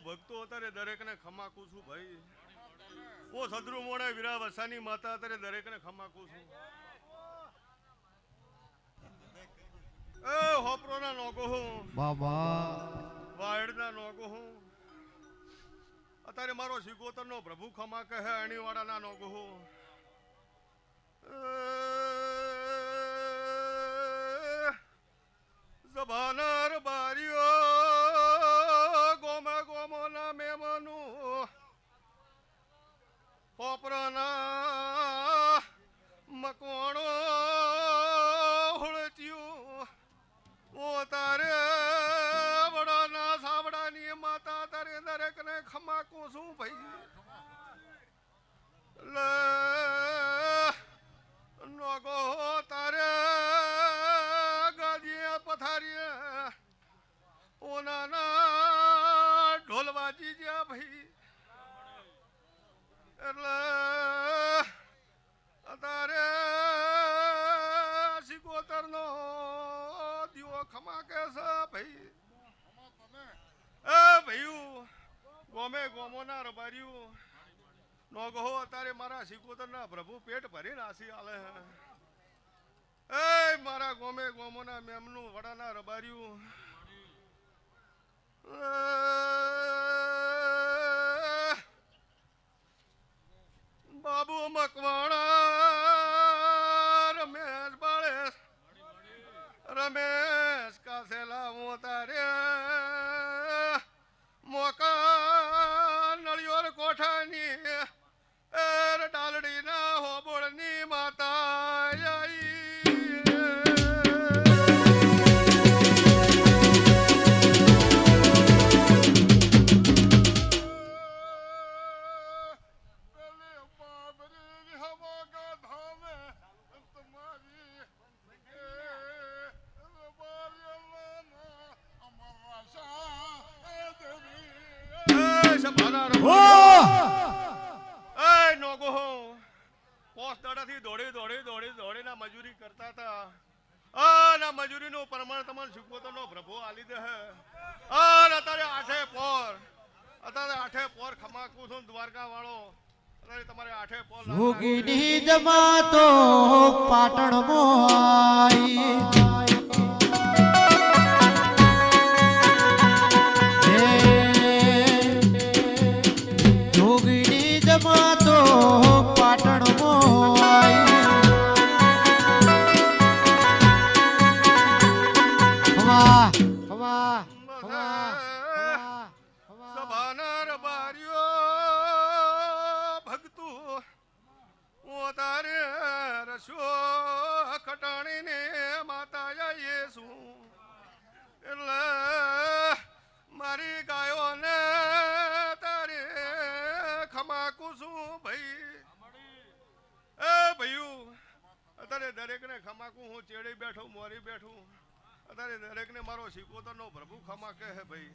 ભક્તો અત્યારે દરેકને ખમાકું છું ભાઈ. હું સદરુ મોડા વીરા વસાની માતા અત્યારે દરેકને ખમાકું છું. એ હોપરોના નોકો હું બાબા વાયડના નોકો હું અત્યારે મારો સિકોતરનો પ્રભુ ખમા કહે અણીવાડાના નોકો હું જબાનાર બારીઓ ગોમે ગોમોના મેમનું પોપરાના મકવાણો હુળચ્યું ઓ તારે વડાના સાવડાની માતા તારે દરેકને ખમાકું છું ભાઈ. લે નોગો તારે ગાદીએ પથારીએ ઓનાના ઢોલ વાજી ગયા ભાઈ. એટલે તારે સિકોતરનો દીવો ખમાકે છે ભાઈ. એ ભાઈ ગોમે ગોમોના રબાર્યું નોગો અત્યારે મારા સિકોતરના પ્રભુ પેટ ભરીને આસી આલે હે. એ મારા ગોમે ગોમોના મેમનું વડાના રબાર્યું બાબુ મકવાણા રમેશ બાળે રમેશ કાસેલા હું તારે મોકા નળિયોર કોઠાની એર ડાલડીના હોબોળની માતા આઈ. દોડીના મજૂરી કરતા હતા. આ મજૂરીનું પ્રમાણ તમને સિકોતરનો પ્રભુ આલી દે હે. અત્યારે આઠે પોર ખમાકું છું દ્વારકા વાળો. અત્યારે તમારે આઠે પોર જોગીની જમાતો પાટણ મોઈ જોગીની જમાતો પાટણ મોઈ સભાનાર બારીઓ ભક્તુ હું તારે રસો ખટાણીને માતા જઈએ છું. એટલે મારી ગાયોને તારે ખમાકું છું ભાઈ. એ ભાઈયું અત્યારે દરેકને ખમાકું હું ચેડી બેઠું મોરી બેઠું અત્યારે દરેકને મારો સિકોતરનો પ્રભુ ખમા કહે ભાઈ.